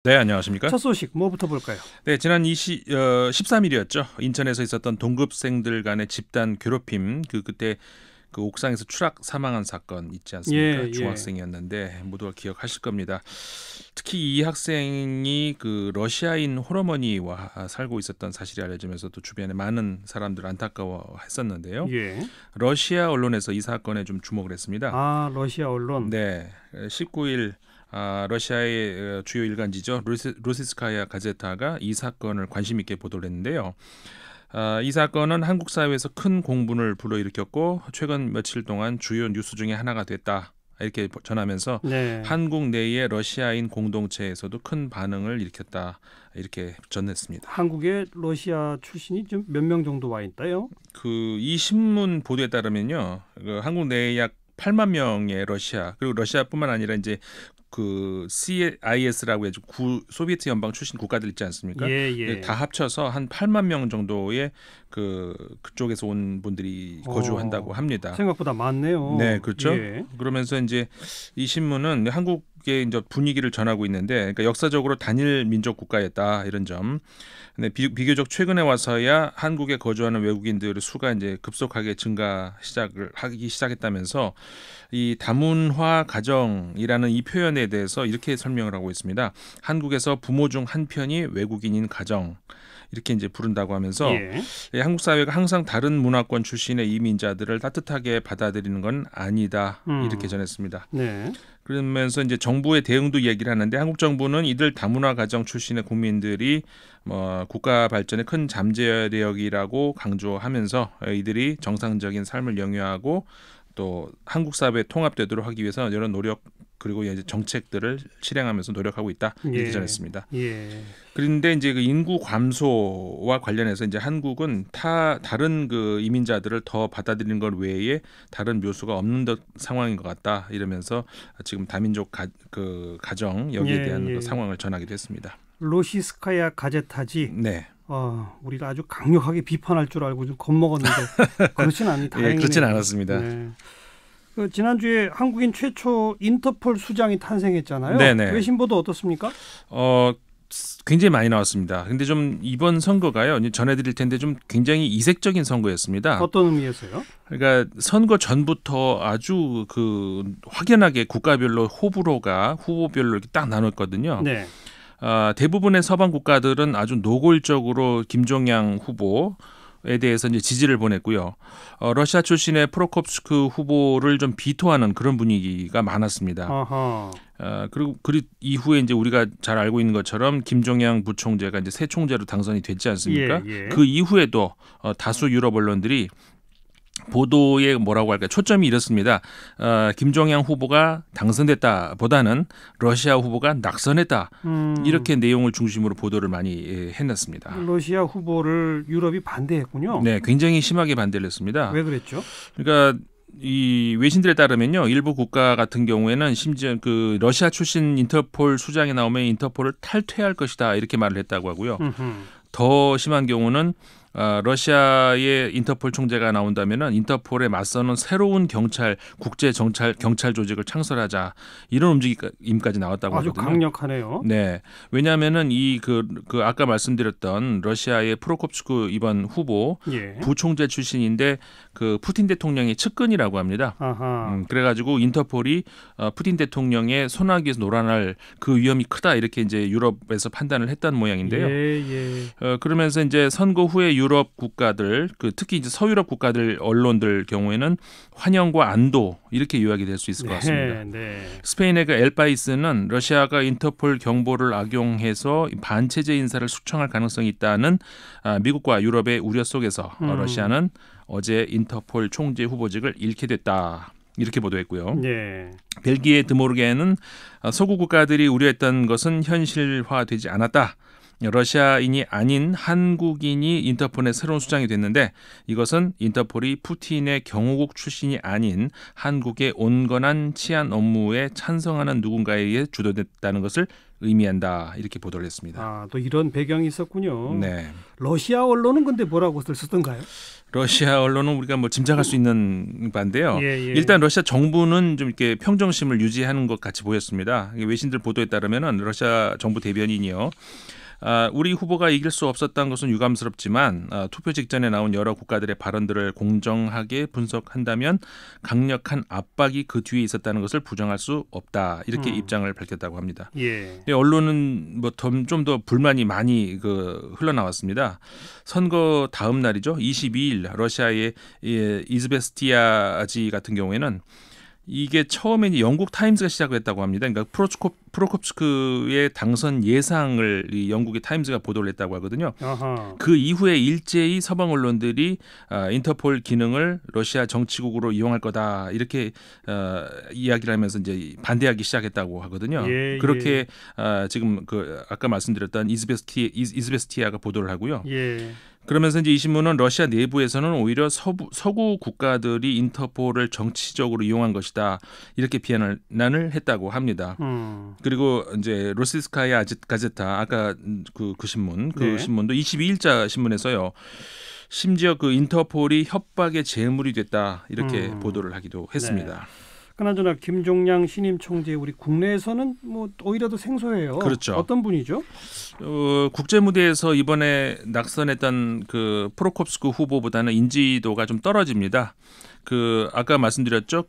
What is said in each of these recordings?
네, 안녕하십니까? 첫 소식 뭐부터 볼까요? 네, 지난 13일이었죠. 인천에서 있었던 동급생들 간의 집단 괴롭힘, 그때 그 옥상에서 추락 사망한 사건 있지 않습니까? 예, 예. 중학생이었는데 모두가 기억하실 겁니다. 특히 이 학생이 그 러시아인 홀어머니와 살고 있었던 사실이 알려지면서 또 주변에 많은 사람들 안타까워했었는데요. 예. 러시아 언론에서 이 사건에 좀 주목을 했습니다. 아, 러시아 언론. 네, 19일 러시아의 주요 일간지죠. 루시스카야 가제타가 이 사건을 관심 있게 보도를 했는데요. 이 사건은 한국 사회에서 큰 공분을 불러일으켰고 최근 며칠 동안 주요 뉴스 중에 하나가 됐다. 이렇게 전하면서 네. 한국 내의 러시아인 공동체에서도 큰 반응을 일으켰다. 이렇게 전했습니다. 한국에 러시아 출신이 좀 몇 명 정도 와 있다요? 이 신문 보도에 따르면요. 한국 내에 약 8만 명의 러시아, 그리고 러시아뿐만 아니라 이제 그 CIS라고 해서 소비에트 연방 출신 국가들 있지 않습니까? 예, 예. 다 합쳐서 한 8만 명 정도의 그쪽에서 온 분들이 거주한다고 합니다. 생각보다 많네요. 네, 그렇죠. 예. 그러면서 이제 이 신문은 한국의 이제 분위기를 전하고 있는데, 그러니까 역사적으로 단일 민족 국가였다 이런 점. 근데 비교적 최근에 와서야 한국에 거주하는 외국인들의 수가 이제 급속하게 하기 시작했다면서 이 다문화 가정이라는 이 표현에 대해서 이렇게 설명을 하고 있습니다. 한국에서 부모 중 한 편이 외국인인 가정. 이렇게 이제 부른다고 하면서 예. 한국 사회가 항상 다른 문화권 출신의 이민자들을 따뜻하게 받아들이는 건 아니다 이렇게 전했습니다. 네. 그러면서 이제 정부의 대응도 얘기를 하는데 한국 정부는 이들 다문화 가정 출신의 국민들이 국가 발전의 큰 잠재력이라고 강조하면서 이들이 정상적인 삶을 영위하고 또 한국 사회에 통합되도록 하기 위해서 여러 노력 그리고 이제 정책들을 실행하면서 노력하고 있다 이렇게 예. 전했습니다. 예. 그런데 이제 그 인구 감소와 관련해서 이제 한국은 다른 그 이민자들을 더 받아들이는 것 외에 다른 묘수가 없는 상황인 것 같다 이러면서 지금 다민족 가정 여기에 대한 그 상황을 전하기도 했습니다. 로시스카야 가제타지. 네. 우리가 아주 강력하게 비판할 줄 알고 좀 겁먹었는데 그렇진 않니 다행이네요. 그렇진 않았습니다. 네. 지난주에 한국인 최초 인터폴 수장이 탄생했잖아요. 네네. 외신 보도 어떻습니까? 굉장히 많이 나왔습니다. 근데 좀 이번 선거가요. 전해드릴 텐데 좀 굉장히 이색적인 선거였습니다. 어떤 의미에서요? 그러니까 선거 전부터 아주 확연하게 국가별로 후보별로 이렇게 딱 나눴거든요. 네. 대부분의 서방 국가들은 아주 노골적으로 김종양 후보에 대해서 이제 지지를 보냈고요. 러시아 출신의 프로콥스크 후보를 좀 비토하는 그런 분위기가 많았습니다. 아하. 그리고 이후에 이제 우리가 잘 알고 있는 것처럼 김종양 부총재가 이제 새 총재로 당선이 됐지 않습니까? 예, 예. 그 이후에도 다수 유럽 언론들이 보도에 뭐라고 할까요? 초점이 이렇습니다. 김종양 후보가 당선됐다 보다는 러시아 후보가 낙선했다. 이렇게 내용을 중심으로 보도를 많이 해놨습니다. 러시아 후보를 유럽이 반대했군요. 네, 굉장히 심하게 반대를 했습니다. 왜 그랬죠? 그러니까 이 외신들에 따르면요, 일부 국가 같은 경우에는 심지어 그 러시아 출신 인터폴 수장이 나오면 인터폴을 탈퇴할 것이다 이렇게 말을 했다고 하고요. 더 심한 경우는 러시아의 인터폴 총재가 나온다면은 인터폴에 맞서는 새로운 국제 경찰 조직을 창설하자 이런 움직임까지 나왔다고 아주 하거든요. 강력하네요. 네, 왜냐하면은 아까 말씀드렸던 러시아의 프로콥스크 이번 후보 예. 부총재 출신인데 그 푸틴 대통령의 측근이라고 합니다. 아하. 그래가지고 인터폴이 푸틴 대통령의 손아귀에서 놀아날 그 위험이 크다 이렇게 이제 유럽에서 판단을 했던 모양인데요. 예. 그러면서 이제 선거 후에 유럽 국가들, 특히 이제 서유럽 국가들 언론들 경우에는 환영과 안도 이렇게 요약이 될 수 있을 것 같습니다. 네. 스페인의 그 엘파이스는 러시아가 인터폴 경보를 악용해서 반체제 인사를 숙청할 가능성이 있다는 미국과 유럽의 우려 속에서 러시아는 어제 인터폴 총재 후보직을 잃게 됐다. 이렇게 보도했고요. 네. 벨기에 드모르게는 서구 국가들이 우려했던 것은 현실화되지 않았다. 러시아인이 아닌 한국인이 인터폴의 새로운 수장이 됐는데 이것은 인터폴이 푸틴의 경호국 출신이 아닌 한국의 온건한 치안 업무에 찬성하는 누군가에 의해 주도됐다는 것을 의미한다 이렇게 보도를 했습니다. 아, 또 이런 배경이 있었군요. 네. 러시아 언론은 근데 뭐라고 쓰던가요? 러시아 언론은 우리가 뭐 짐작할 수 있는 바인데요. 예, 예. 일단 러시아 정부는 좀 이렇게 평정심을 유지하는 것 같이 보였습니다. 외신들 보도에 따르면은 러시아 정부 대변인이요. 우리 후보가 이길 수 없었다는 것은 유감스럽지만 투표 직전에 나온 여러 국가들의 발언들을 공정하게 분석한다면 강력한 압박이 그 뒤에 있었다는 것을 부정할 수 없다. 이렇게 입장을 밝혔다고 합니다. 예. 언론은 뭐 좀 더 불만이 많이 흘러나왔습니다. 선거 다음 날이죠. 22일 러시아의 이즈베스티아지 같은 경우에는 이게 처음에 영국 타임즈가 시작했다고 합니다. 그러니까 프로콥스크의 당선 예상을 이 영국의 타임즈가 보도를 했다고 하거든요. 아하. 그 이후에 일제히 서방 언론들이 인터폴 기능을 러시아 정치국으로 이용할 거다 이렇게 이야기를 하면서 이제 반대하기 시작했다고 하거든요. 예, 그렇게 지금 아까 말씀드렸던 이즈베스티아가 보도를 하고요. 예. 그러면서 이제 이 신문은 러시아 내부에서는 오히려 서구 국가들이 인터폴을 정치적으로 이용한 것이다 이렇게 비난을 했다고 합니다. 그리고 이제 로시스카야 가제타 아까 그 신문 네. 신문도 22일자 신문에서요. 심지어 그 인터폴이 협박의 제물이 됐다 이렇게 보도를 하기도 했습니다. 네. 그나저나 김종량 신임 총재 우리 국내에서는 뭐 오히려 더 생소해요. 그렇죠. 어떤 분이죠? 국제 무대에서 이번에 낙선했던 그 프로콥스크 후보보다는 인지도가 좀 떨어집니다. 아까 말씀드렸죠.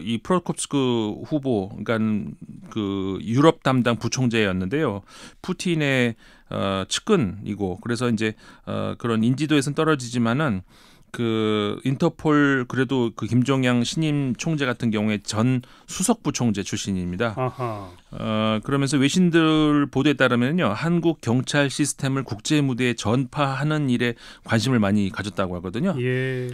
이 프로콥스크 후보, 그러니까 그 유럽 담당 부총재였는데요. 푸틴의 측근이고 그래서 이제 그런 인지도에서는 떨어지지만은 인터폴 그래도 김종양 신임 총재 같은 경우에 전 수석 부총재 출신입니다. 아하. 그러면서 외신들 보도에 따르면요, 한국 경찰 시스템을 국제 무대에 전파하는 일에 관심을 많이 가졌다고 하거든요. 예.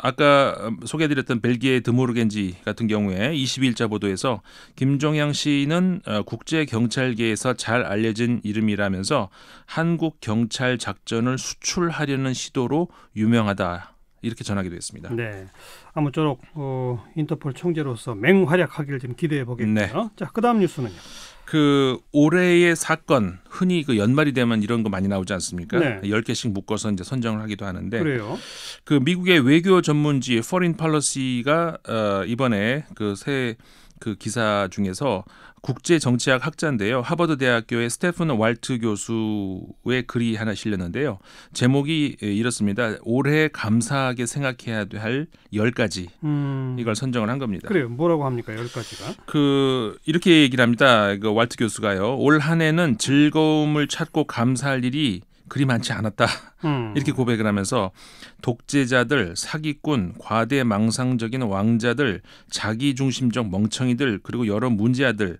아까 소개해드렸던 벨기에 드모르겐지 같은 경우에 22일자 보도에서 김종양 씨는 국제 경찰계에서 잘 알려진 이름이라면서 한국 경찰 작전을 수출하려는 시도로 유명하다 이렇게 전하기도 했습니다. 네. 아무쪼록 인터폴 총재로서 맹활약하기를 좀 기대해 보겠고요. 네. 자, 그다음 뉴스는요. 올해의 사건 흔히 연말이 되면 이런 거 많이 나오지 않습니까? 네. 10개씩 묶어서 이제 선정을 하기도 하는데 그래요. 미국의 외교 전문지 Foreign Policy가 이번에 새 기사 중에서 국제 정치학 학자인데요. 하버드 대학교의 스테픈 왈트 교수의 글이 하나 실렸는데요. 제목이 이렇습니다. 올해 감사하게 생각해야 할 10가지 이걸 선정을 한 겁니다. 그래요. 뭐라고 합니까? 10가지가? 이렇게 얘기를 합니다. 왈트 교수가요. 올 한 해는 즐거움을 찾고 감사할 일이 그리 많지 않았다. 이렇게 고백을 하면서 독재자들, 사기꾼, 과대망상적인 왕자들, 자기중심적 멍청이들, 그리고 여러 문제아들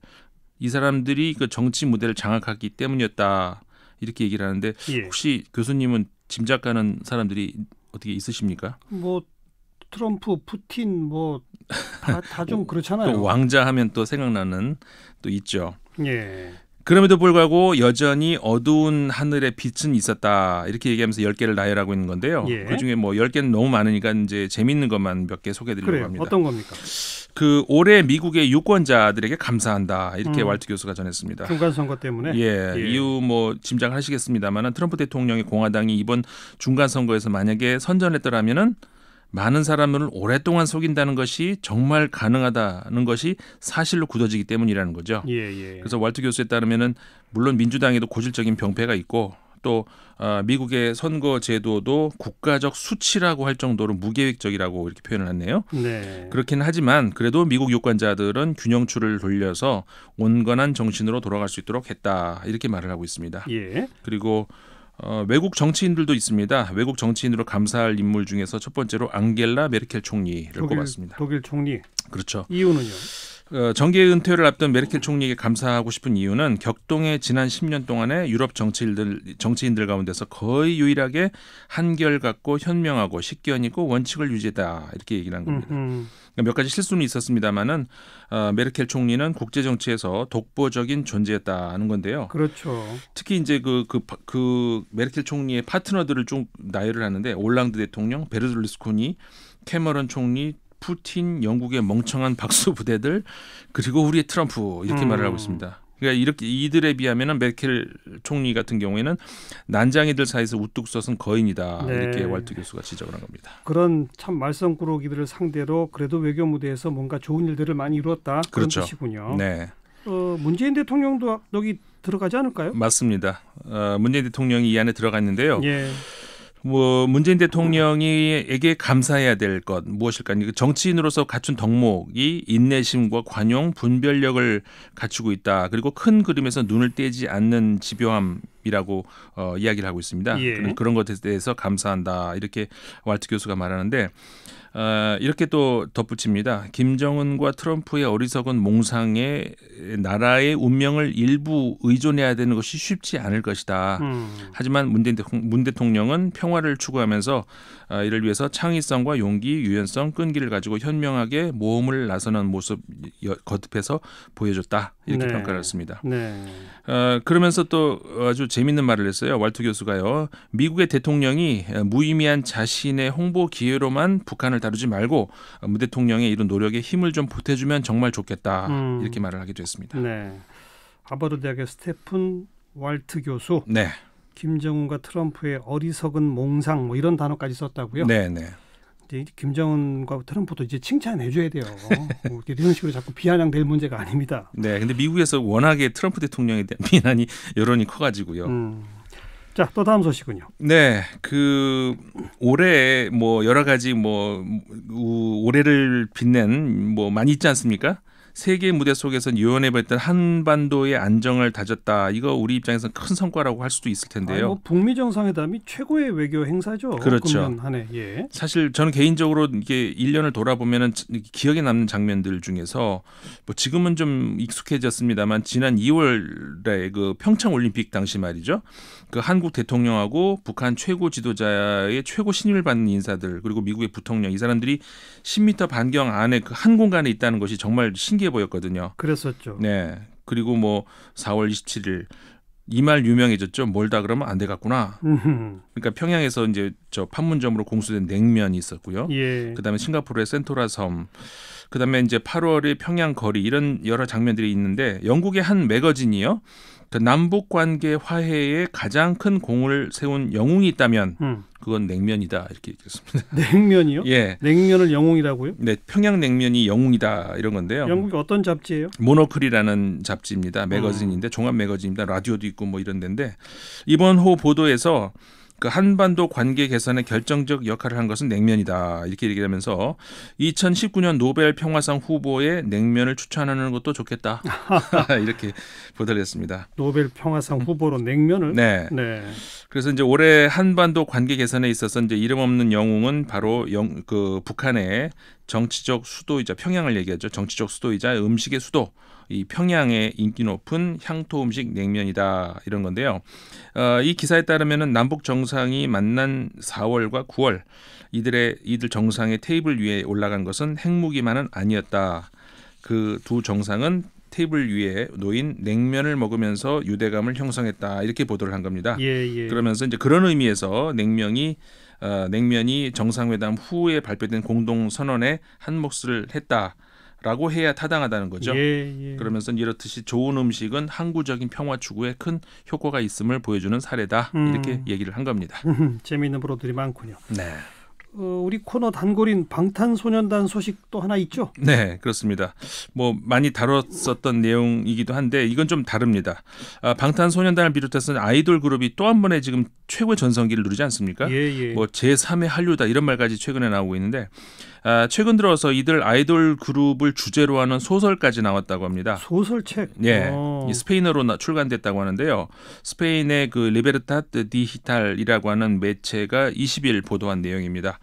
이 사람들이 정치 무대를 장악하기 때문이었다. 이렇게 얘기를 하는데 예. 혹시 교수님은 짐작가는 사람들이 어떻게 있으십니까? 뭐 트럼프, 푸틴 뭐 다 좀 그렇잖아요. 또 왕자 하면 또 생각나는 또 있죠. 예. 그럼에도 불구하고 여전히 어두운 하늘에 빛은 있었다. 이렇게 얘기하면서 10개를 나열하고 있는 건데요. 예. 그중에 10개는 너무 많으니까 이제 재밌는 것만 몇 개 소개해드리려고 그래요. 합니다. 어떤 겁니까? 올해 미국의 유권자들에게 감사한다. 이렇게 왈트 교수가 전했습니다. 중간 선거 때문에. 예. 이유 짐작하시겠습니다만 트럼프 대통령의 공화당이 이번 중간 선거에서 만약에 선전했더라면은 많은 사람을 오랫동안 속인다는 것이 정말 가능하다는 것이 사실로 굳어지기 때문이라는 거죠. 예. 그래서 왈트 교수에 따르면은 물론 민주당에도 고질적인 병폐가 있고 또 미국의 선거 제도도 국가적 수치라고 할 정도로 무계획적이라고 이렇게 표현을 했네요. 네. 그렇긴 하지만 그래도 미국 유권자들은 균형추를 돌려서 온건한 정신으로 돌아갈 수 있도록 했다. 이렇게 말을 하고 있습니다. 예. 그리고 외국 정치인들도 있습니다. 외국 정치인으로 감사할 인물 중에서 첫 번째로 앙겔라 메르켈 총리를 꼽았습니다. 독일 총리. 그렇죠. 이유는요? 정계 은퇴를 앞둔 메르켈 총리에게 감사하고 싶은 이유는 격동의 지난 10년 동안에 유럽 정치인들 가운데서 거의 유일하게 한결같고 현명하고 식견있고 원칙을 유지했다. 이렇게 얘기를 한 겁니다. 몇 가지 실수는 있었습니다만은 메르켈 총리는 국제 정치에서 독보적인 존재였다는 건데요. 그렇죠. 특히 이제 그 메르켈 총리의 파트너들을 좀 나열을 하는데 올랑드 대통령, 베르lus코니, 캐머런 총리, 푸틴, 영국의 멍청한 박수 부대들, 그리고 우리의 트럼프 이렇게 말을 하고 있습니다. 그러니까 이렇게 이들에 비하면은 메르켈 총리 같은 경우에는 난장이들 사이에서 우뚝 섰은 거인이다. 네. 이렇게 왈트 교수가 지적을 한 겁니다. 그런 참 말썽꾸러기들을 상대로 그래도 외교 무대에서 뭔가 좋은 일들을 많이 이루었다. 그런 그렇죠. 뜻이군요. 네. 문재인 대통령도 여기 들어가지 않을까요? 맞습니다. 문재인 대통령이 이 안에 들어가 있는데요. 예. 뭐 문재인 대통령에게 감사해야 될 것 무엇일까? 정치인으로서 갖춘 덕목이 인내심과 관용, 분별력을 갖추고 있다. 그리고 큰 그림에서 눈을 떼지 않는 집요함이라고 이야기를 하고 있습니다. 예. 그런 것에 대해서 감사한다. 이렇게 왈트 교수가 말하는데 이렇게 또 덧붙입니다. 김정은과 트럼프의 어리석은 몽상에 나라의 운명을 일부 의존해야 되는 것이 쉽지 않을 것이다. 하지만 문 대통령은 평화를 추구하면서 이를 위해서 창의성과 용기, 유연성, 끈기를 가지고 현명하게 모험을 나서는 모습 거듭해서 보여줬다. 이렇게 네. 평가를 했습니다. 네. 그러면서 또 아주 재미있는 말을 했어요. 왈트 교수가요. 미국의 대통령이 무의미한 자신의 홍보 기회로만 북한을 다루지 말고 문 대통령의 이런 노력에 힘을 좀 보태주면 정말 좋겠다. 이렇게 말을 하기도 했습니다. 네. 하버드 대학의 스테픈 왈트 교수. 네. 김정은과 트럼프의 어리석은 몽상 뭐 이런 단어까지 썼다고요? 네, 네. 이제 김정은과 트럼프도 이제 칭찬해줘야 돼요. 뭐 이런 식으로 자꾸 비아냥될 문제가 아닙니다. 네, 근데 미국에서 워낙에 트럼프 대통령에 대한 비난이 여론이 커가지고요. 자, 또 다음 소식은요. 네, 올해 뭐 여러 가지 올해를 빛낸 뭐 많이 있지 않습니까? 세계 무대 속에서 요원해봤던 한반도의 안정을 다졌다. 이거 우리 입장에서는 큰 성과라고 할 수도 있을 텐데요. 뭐 북미 정상회담이 최고의 외교 행사죠. 그렇죠. 금년 한 해. 예. 사실 저는 개인적으로 이게 1년을 돌아보면은 기억에 남는 장면들 중에서 뭐 지금은 좀 익숙해졌습니다만 지난 2월에 그 평창 올림픽 당시 말이죠. 그 한국 대통령하고 북한 최고 지도자의 최고 신임을 받는 인사들 그리고 미국의 부통령 이 사람들이 10m 반경 안에 그 한 공간에 있다는 것이 정말 신기해 보였거든요. 그랬었죠. 네. 그리고 뭐 4월 27일 이 말 유명해졌죠. 멀다 그러면 안 되겠구나. 그러니까 평양에서 이제 저 판문점으로 공수된 냉면이 있었고요. 예. 그다음에 싱가포르의 센토라 섬. 그다음에 이제 8월의 평양 거리 이런 여러 장면들이 있는데 영국의 한 매거진이요. 그 남북 관계 화해에 가장 큰 공을 세운 영웅이 있다면 그건 냉면이다 이렇게 얘기했습니다. 냉면이요? 예. 냉면을 영웅이라고요? 네, 평양 냉면이 영웅이다 이런 건데요. 영국이 어떤 잡지예요? 모노클이라는 잡지입니다. 매거진인데 종합 매거진입니다. 라디오도 있고 뭐 이런 데인데 이번 호 보도에서 그 한반도 관계 개선에 결정적 역할을 한 것은 냉면이다 이렇게 얘기하면서 2019년 노벨 평화상 후보에 냉면을 추천하는 것도 좋겠다 이렇게 보도를 했습니다. 노벨 평화상 후보로 냉면을. 네. 네. 그래서 이제 올해 한반도 관계 개선에 있어서 이제 이름 없는 영웅은 바로 그 북한의 정치적 수도이자 평양을 얘기하죠. 정치적 수도이자 음식의 수도. 이 평양의 인기 높은 향토 음식 냉면이다 이런 건데요. 이 기사에 따르면은 남북 정상이 만난 4월과 9월 이들 정상의 테이블 위에 올라간 것은 핵무기만은 아니었다. 그 두 정상은 테이블 위에 놓인 냉면을 먹으면서 유대감을 형성했다 이렇게 보도를 한 겁니다. 예. 그러면서 이제 그런 의미에서 냉면이 정상회담 후에 발표된 공동 선언에 한 몫을 했다. 라고 해야 타당하다는 거죠. 예. 그러면서 이렇듯이 좋은 음식은 항구적인 평화 추구에 큰 효과가 있음을 보여주는 사례다. 이렇게 얘기를 한 겁니다. 재미있는 보도들이 많군요. 네. 우리 코너 단골인 방탄소년단 소식 또 하나 있죠? 네, 그렇습니다. 뭐 많이 다뤘었던 내용이기도 한데 이건 좀 다릅니다. 방탄소년단을 비롯해서 아이돌 그룹이 또 한 번의 지금 최고의 전성기를 누리지 않습니까? 예. 뭐 제3의 한류다 이런 말까지 최근에 나오고 있는데 최근 들어서 이들 아이돌 그룹을 주제로 하는 소설까지 나왔다고 합니다. 소설책. 예, 이 스페인어로 출간됐다고 하는데요. 스페인의 그 리베르타드 디지탈이라고 하는 매체가 20일 보도한 내용입니다.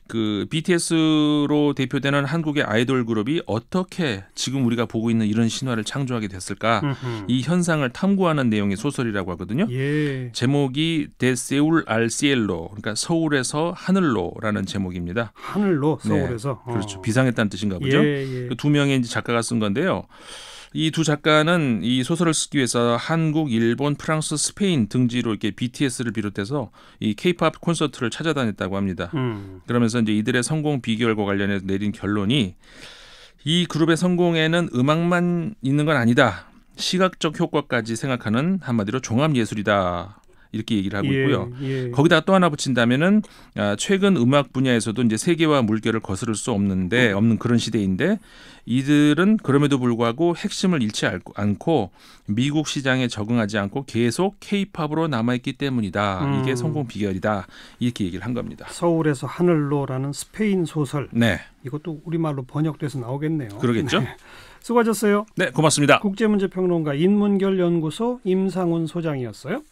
그 BTS로 대표되는 한국의 아이돌 그룹이 어떻게 지금 우리가 보고 있는 이런 신화를 창조하게 됐을까? 이 현상을 탐구하는 내용의 소설이라고 하거든요. 예. 제목이 데 세울 알 시엘로, 그러니까 서울에서 하늘로라는 제목입니다. 하늘로 서울에서. 네, 그렇죠. 비상했다는 뜻인가 보죠. 예. 그 두 명의 이제 작가가 쓴 건데요. 이 두 작가는 이 소설을 쓰기 위해서 한국, 일본, 프랑스, 스페인 등지로 이렇게 BTS를 비롯해서 이 K-팝 콘서트를 찾아다녔다고 합니다. 그러면서 이제 이들의 성공 비결과 관련해서 내린 결론이 이 그룹의 성공에는 음악만 있는 건 아니다. 시각적 효과까지 생각하는 한마디로 종합 예술이다. 이렇게 얘기를 하고 있고요. 예. 거기다가 또 하나 붙인다면은 최근 음악 분야에서도 이제 세계와 물결을 거스를 수 없는 그런 시대인데 이들은 그럼에도 불구하고 핵심을 잃지 않고 미국 시장에 적응하지 않고 계속 K-팝으로 남아있기 때문이다. 이게 성공 비결이다. 이렇게 얘기를 한 겁니다. 서울에서 하늘로라는 스페인 소설. 네. 이것도 우리말로 번역돼서 나오겠네요. 그러겠죠? 네. 수고하셨어요. 네, 고맙습니다. 국제문제평론가 인문결연구소 임상훈 소장이었어요.